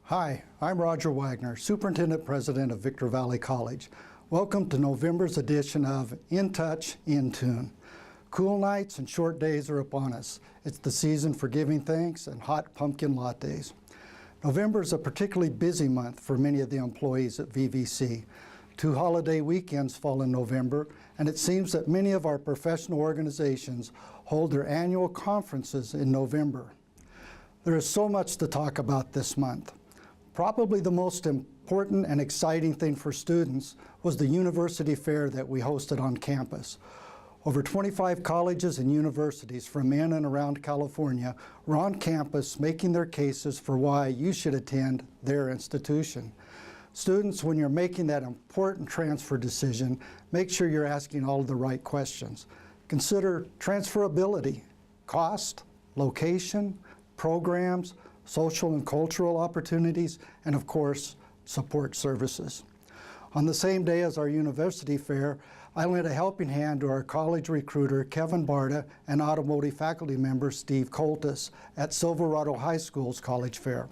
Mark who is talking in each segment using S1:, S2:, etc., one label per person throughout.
S1: Hi, I'm Roger Wagner, Superintendent President of Victor Valley College. Welcome to November's edition of In Touch, In Tune. Cool nights and short days are upon us. It's the season for giving thanks and hot pumpkin lattes. November is a particularly busy month for many of the employees at VVC. 2 holiday weekends fall in November, and it seems that many of our professional organizations hold their annual conferences in November. There is so much to talk about this month. Probably the most important and exciting thing for students was the university fair that we hosted on campus. Over 25 colleges and universities from in and around California were on campus making their cases for why you should attend their institution. Students, when you're making that important transfer decision, make sure you're asking all of the right questions. Consider transferability, cost, location, programs, social and cultural opportunities, and of course, support services. On the same day as our university fair, I lent a helping hand to our college recruiter, Kevin Barta, and automotive faculty member, Steve Coltis, at Silverado High School's college fair.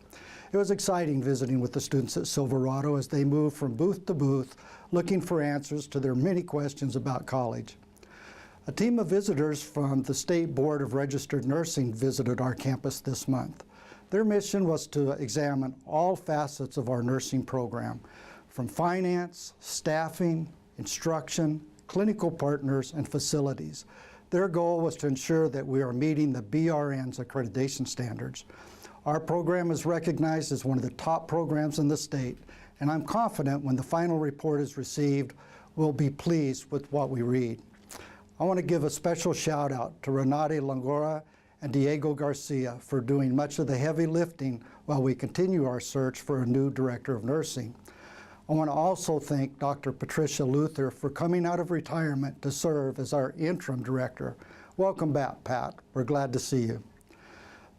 S1: It was exciting visiting with the students at Silverado as they moved from booth to booth, looking for answers to their many questions about college. A team of visitors from the State Board of Registered Nursing visited our campus this month. Their mission was to examine all facets of our nursing program, from finance, staffing, instruction, clinical partners, and facilities. Their goal was to ensure that we are meeting the BRN's accreditation standards. Our program is recognized as one of the top programs in the state, and I'm confident when the final report is received, we'll be pleased with what we read. I want to give a special shout out to Renate Langora and Diego Garcia for doing much of the heavy lifting while we continue our search for a new director of nursing. I want to also thank Dr. Patricia Luther for coming out of retirement to serve as our interim director. Welcome back, Pat. We're glad to see you.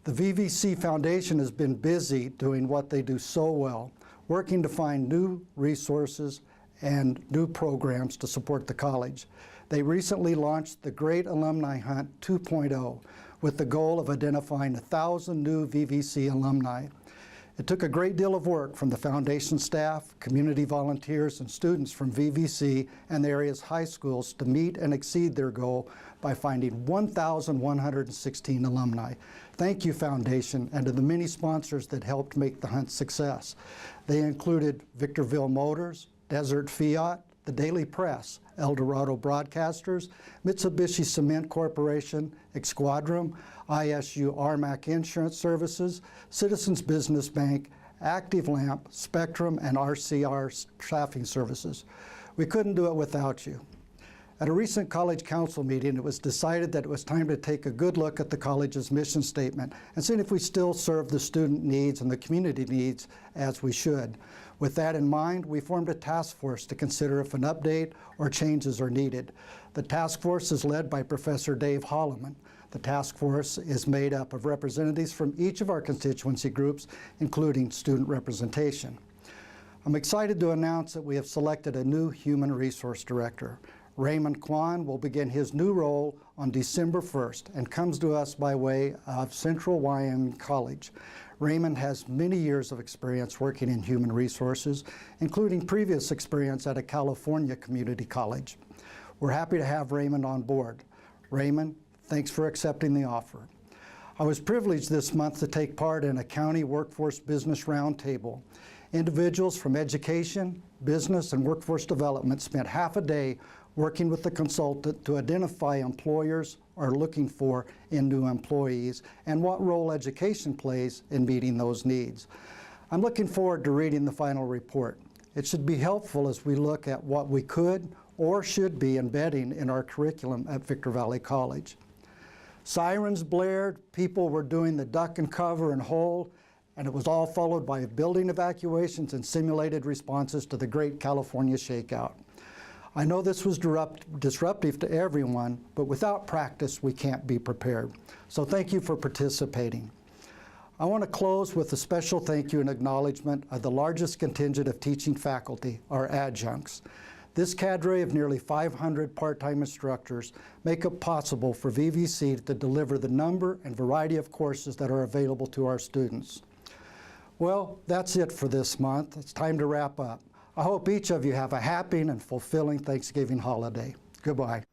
S1: The VVC Foundation has been busy doing what they do so well, working to find new resources and new programs to support the college. They recently launched the Great Alumni Hunt 2.0 with the goal of identifying 1,000 new VVC alumni. It took a great deal of work from the foundation staff, community volunteers, and students from VVC and the area's high schools to meet and exceed their goal by finding 1,116 alumni. Thank you, Foundation, and to the many sponsors that helped make the hunt success. They included Victorville Motors, Desert Fiat, the Daily Press, El Dorado Broadcasters, Mitsubishi Cement Corporation, Exquadrum, ISU RMAC Insurance Services, Citizens Business Bank, Active Lamp, Spectrum, and RCR Staffing Services. We couldn't do it without you. At a recent college council meeting, it was decided that it was time to take a good look at the college's mission statement and see if we still serve the student needs and the community needs as we should. With that in mind, we formed a task force to consider if an update or changes are needed. The task force is led by Professor Dave Holloman. The task force is made up of representatives from each of our constituency groups, including student representation. I'm excited to announce that we have selected a new human resource director. Raymond Kwan will begin his new role on December 1st and comes to us by way of Central Wyoming College. Raymond has many years of experience working in human resources, including previous experience at a California community college. We're happy to have Raymond on board. Raymond, thanks for accepting the offer. I was privileged this month to take part in a county workforce business roundtable. Individuals from education, business, and workforce development spent half a day working with the consultant to identify employers are looking for in new employees and what role education plays in meeting those needs. I'm looking forward to reading the final report. It should be helpful as we look at what we could or should be embedding in our curriculum at Victor Valley College. Sirens blared, people were doing the duck and cover and hold, and it was all followed by building evacuations and simulated responses to the Great California Shakeout. I know this was disruptive to everyone, but without practice, we can't be prepared. So thank you for participating. I want to close with a special thank you and acknowledgement of the largest contingent of teaching faculty, our adjuncts. This cadre of nearly 500 part-time instructors make it possible for VVC to deliver the number and variety of courses that are available to our students. Well, that's it for this month. It's time to wrap up. I hope each of you have a happy and fulfilling Thanksgiving holiday. Goodbye.